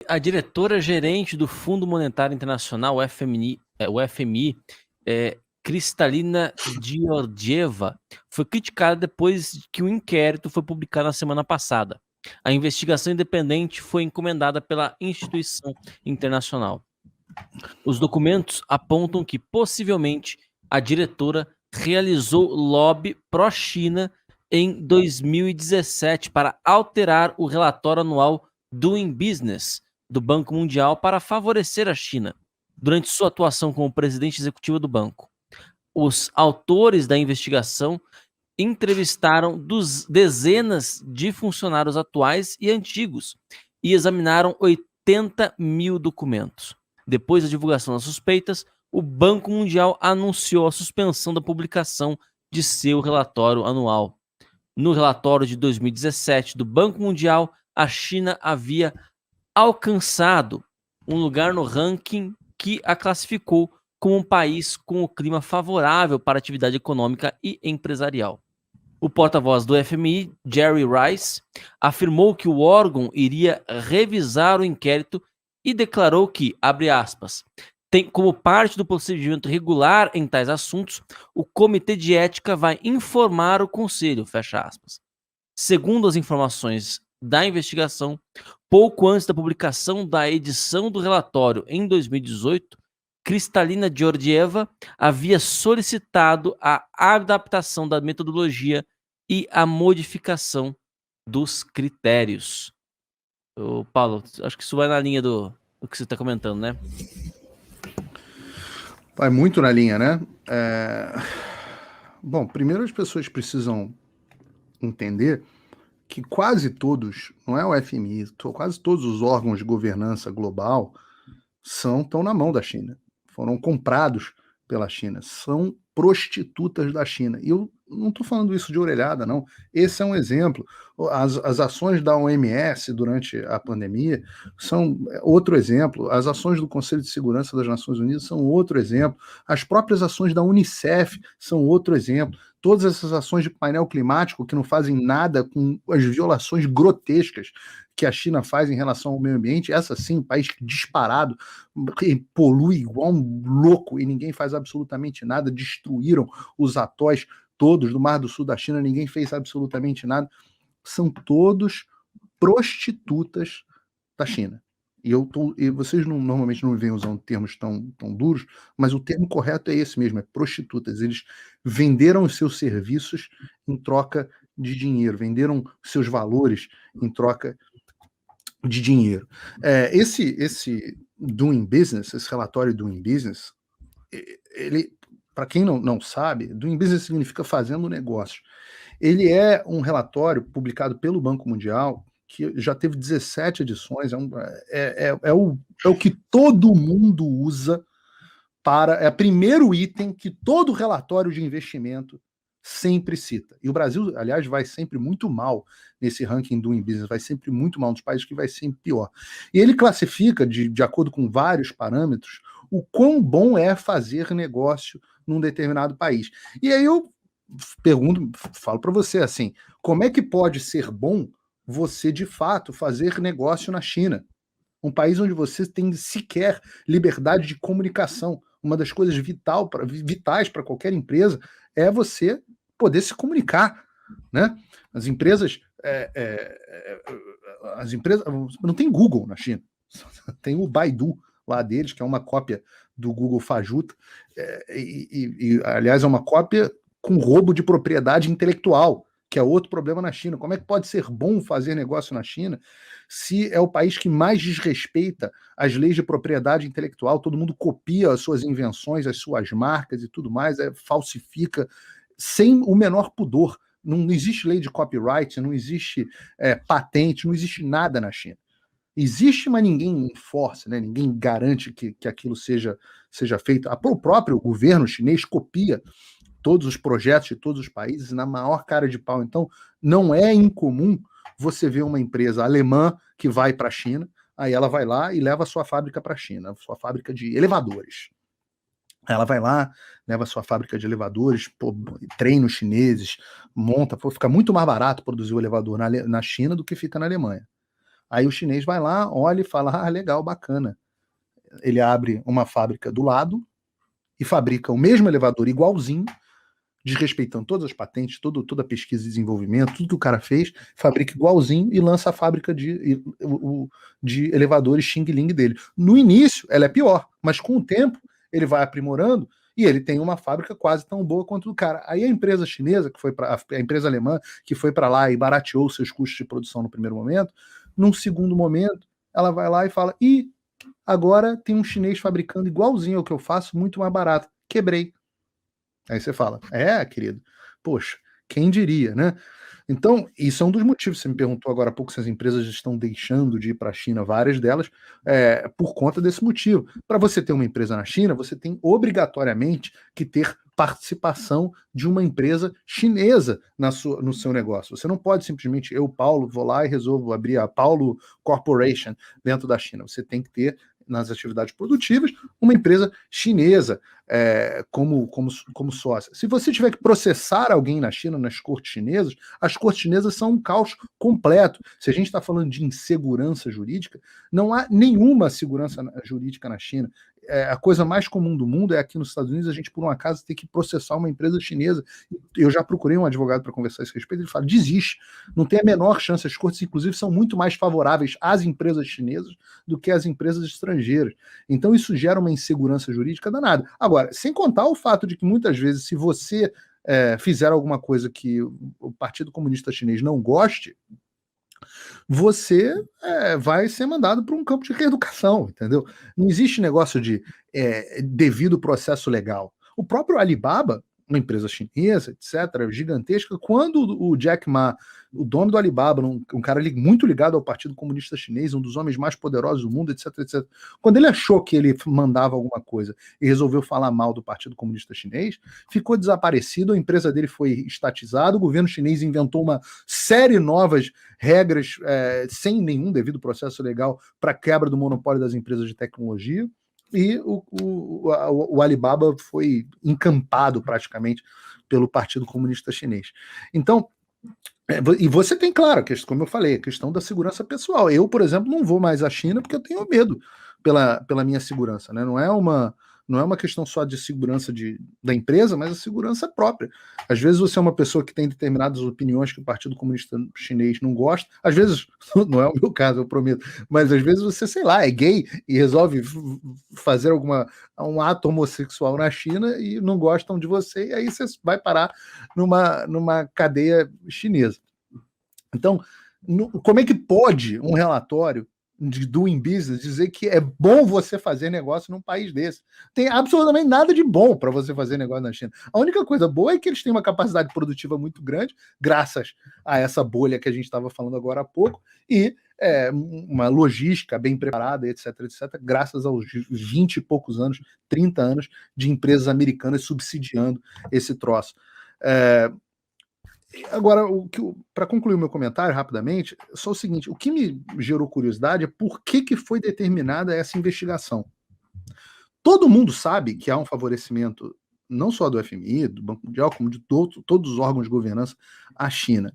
A diretora-gerente do Fundo Monetário Internacional, o FMI, Kristalina Georgieva, foi criticada depois que o inquérito foi publicado na semana passada. A investigação independente foi encomendada pela instituição internacional. Os documentos apontam que, possivelmente, a diretora realizou lobby pró-China em 2017 para alterar o relatório anual Doing Business do Banco Mundial para favorecer a China, durante sua atuação como presidente executiva do banco. Os autores da investigação entrevistaram dezenas de funcionários atuais e antigos e examinaram 80 mil documentos. Depois da divulgação das suspeitas, o Banco Mundial anunciou a suspensão da publicação de seu relatório anual. No relatório de 2017 do Banco Mundial, a China havia alcançado um lugar no ranking que a classificou como um país com o clima favorável para a atividade econômica e empresarial. O porta-voz do FMI, Jerry Rice, afirmou que o órgão iria revisar o inquérito e declarou que, abre aspas, como parte do procedimento regular em tais assuntos, o Comitê de Ética vai informar o Conselho, fecha aspas. Segundo as informações da investigação, pouco antes da publicação da edição do relatório em 2018, Kristalina Georgieva havia solicitado a adaptação da metodologia e a modificação dos critérios. Paulo, acho que isso vai na linha do que você está comentando, né? Vai muito na linha, né? Bom, primeiro as pessoas precisam entender que quase todos, não é o FMI, quase todos os órgãos de governança global estão na mão da China. Foram comprados pela China. São prostitutas da China. E eu não estou falando isso de orelhada, não. Esse é um exemplo. As ações da OMS durante a pandemia são outro exemplo. As ações do Conselho de Segurança das Nações Unidas são outro exemplo. As próprias ações da Unicef são outro exemplo. Todas essas ações de painel climático que não fazem nada com as violações grotescas que a China faz em relação ao meio ambiente, essa sim, país disparado, polui igual um louco e ninguém faz absolutamente nada, destruíram os atóis todos do Mar do Sul da China, ninguém fez absolutamente nada, são todos prostitutas da China. E vocês normalmente não vêm usando termos tão duros, mas o termo correto é esse mesmo, é prostitutas. Eles venderam os seus serviços em troca de dinheiro, venderam seus valores em troca de dinheiro. Esse Doing Business, esse relatório Doing Business, ele, para quem não sabe, Doing Business significa fazendo negócio. Ele é um relatório publicado pelo Banco Mundial que já teve 17 edições, é o que todo mundo usa é o primeiro item que todo relatório de investimento sempre cita. E o Brasil, aliás, vai sempre muito mal nesse ranking Doing Business, vai sempre muito mal, um dos países que vai sempre pior. E ele classifica, de acordo com vários parâmetros, o quão bom é fazer negócio num determinado país. E aí eu falo para você assim, como é que pode ser bom você, de fato, fazer negócio na China? Um país onde você tem sequer liberdade de comunicação. Uma das coisas vitais para qualquer empresa é você poder se comunicar, né? As empresas não tem Google na China, tem o Baidu lá deles, que é uma cópia do Google fajuta, aliás é uma cópia com roubo de propriedade intelectual, que é outro problema na China. Como é que pode ser bom fazer negócio na China se é o país que mais desrespeita as leis de propriedade intelectual? Todo mundo copia as suas invenções, as suas marcas e tudo mais, falsifica sem o menor pudor. Não existe lei de copyright, não existe patente, não existe nada na China. Existe, mas ninguém enforça, né? Ninguém garante que aquilo seja feito. O próprio governo chinês copia todos os projetos de todos os países na maior cara de pau. Então, não é incomum você ver uma empresa alemã que vai para a China, aí ela vai lá e leva a sua fábrica para a China, sua fábrica de elevadores. Ela vai lá, leva a sua fábrica de elevadores, treina os chineses, monta, fica muito mais barato produzir o elevador na China do que fica na Alemanha. Aí o chinês vai lá, olha e fala, legal, bacana. Ele abre uma fábrica do lado e fabrica o mesmo elevador igualzinho, desrespeitando todas as patentes, toda a pesquisa e desenvolvimento, tudo que o cara fez, fabrica igualzinho e lança a fábrica de elevadores Xing Ling dele. No início, ela é pior, mas com o tempo, ele vai aprimorando e ele tem uma fábrica quase tão boa quanto o cara. Aí a empresa chinesa, que foi para a empresa alemã, que foi para lá e barateou seus custos de produção no primeiro momento, num segundo momento, ela vai lá e fala, agora tem um chinês fabricando igualzinho ao que eu faço, muito mais barato. Quebrei. Aí você fala, querido, poxa, quem diria, né? Então, isso é um dos motivos. Você me perguntou agora há pouco se as empresas estão deixando de ir para a China, várias delas, por conta desse motivo. Para você ter uma empresa na China, você tem obrigatoriamente que ter participação de uma empresa chinesa no seu negócio. Você não pode simplesmente, eu, Paulo, vou lá e resolvo abrir a Paulo Corporation dentro da China. Você tem que ter, nas atividades produtivas, uma empresa chinesa como sócia. Se você tiver que processar alguém na China, nas cortes chinesas, as cortes chinesas são um caos completo. Se a gente está falando de insegurança jurídica, não há nenhuma segurança jurídica na China. A coisa mais comum do mundo é aqui nos Estados Unidos a gente, por um acaso, ter que processar uma empresa chinesa. Eu já procurei um advogado para conversar a esse respeito, ele fala, desiste, não tem a menor chance, as cortes, inclusive, são muito mais favoráveis às empresas chinesas do que às empresas estrangeiras. Então isso gera uma insegurança jurídica danada. Agora, sem contar o fato de que muitas vezes, se você fizer alguma coisa que o Partido Comunista Chinês não goste, você vai ser mandado para um campo de reeducação, entendeu? Não existe negócio de devido processo legal. O próprio Alibaba, uma empresa chinesa, etc., gigantesca, quando o Jack Ma, o dono do Alibaba, um cara muito ligado ao Partido Comunista Chinês, um dos homens mais poderosos do mundo, etc., etc., quando ele achou que ele mandava alguma coisa e resolveu falar mal do Partido Comunista Chinês, ficou desaparecido, a empresa dele foi estatizada, o governo chinês inventou uma série de novas regras sem nenhum devido processo legal para quebra do monopólio das empresas de tecnologia, e o Alibaba foi encampado praticamente pelo Partido Comunista Chinês. Então, e você tem, claro, como eu falei, a questão da segurança pessoal. Eu, por exemplo, não vou mais à China porque eu tenho medo pela minha segurança, né? Não é uma questão só de segurança da empresa, mas a segurança própria. Às vezes você é uma pessoa que tem determinadas opiniões que o Partido Comunista Chinês não gosta, às vezes, não é o meu caso, eu prometo, mas às vezes você, sei lá, é gay e resolve fazer um ato homossexual na China e não gostam de você, e aí você vai parar numa cadeia chinesa. Então, como é que pode um relatório de doing business dizer que é bom você fazer negócio num país desse? Tem absolutamente nada de bom para você fazer negócio na China. A única coisa boa é que eles têm uma capacidade produtiva muito grande, graças a essa bolha que a gente estava falando agora há pouco, e uma logística bem preparada, etc., etc., graças aos 20 e poucos anos, 30 anos de empresas americanas subsidiando esse troço. Agora, para concluir o meu comentário rapidamente, só o seguinte: o que me gerou curiosidade é por que foi determinada essa investigação. Todo mundo sabe que há um favorecimento, não só do FMI, do Banco Mundial, como de todos os órgãos de governança à China.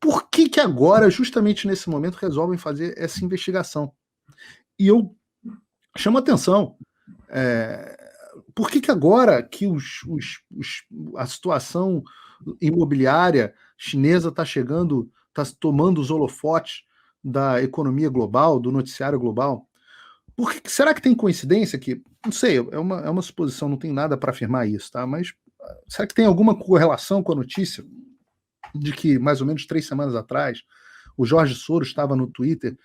Por que agora, justamente nesse momento, resolvem fazer essa investigação? E eu chamo a atenção. Por que agora que a situação imobiliária chinesa está chegando, está tomando os holofotes da economia global, do noticiário global? Será que tem coincidência que, não sei, é uma suposição, não tem nada para afirmar isso, tá? Mas será que tem alguma correlação com a notícia de que, mais ou menos 3 semanas atrás, o Jorge Soros estava no Twitter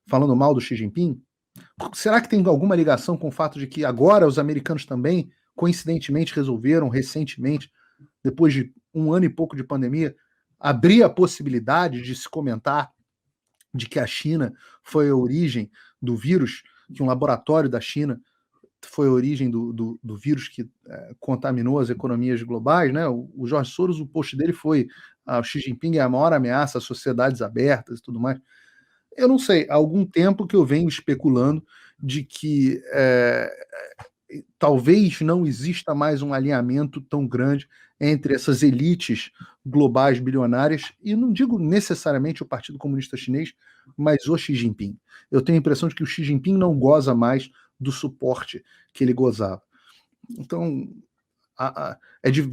falando mal do Xi Jinping? Será que tem alguma ligação com o fato de que agora os americanos também, coincidentemente, resolveram, recentemente, depois de 1 ano e pouco de pandemia, abrir a possibilidade de se comentar de que a China foi a origem do vírus, que um laboratório da China foi a origem do vírus que contaminou as economias globais, né? O Jorge Soros, o post dele foi o Xi Jinping é a maior ameaça às sociedades abertas e tudo mais. Eu não sei, há algum tempo que eu venho especulando de que talvez não exista mais um alinhamento tão grande entre essas elites globais bilionárias, e não digo necessariamente o Partido Comunista Chinês, mas o Xi Jinping. Eu tenho a impressão de que o Xi Jinping não goza mais do suporte que ele gozava. Então,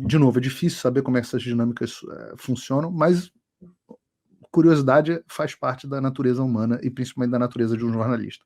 de novo, é difícil saber como essas dinâmicas funcionam, mas curiosidade faz parte da natureza humana e principalmente da natureza de um jornalista.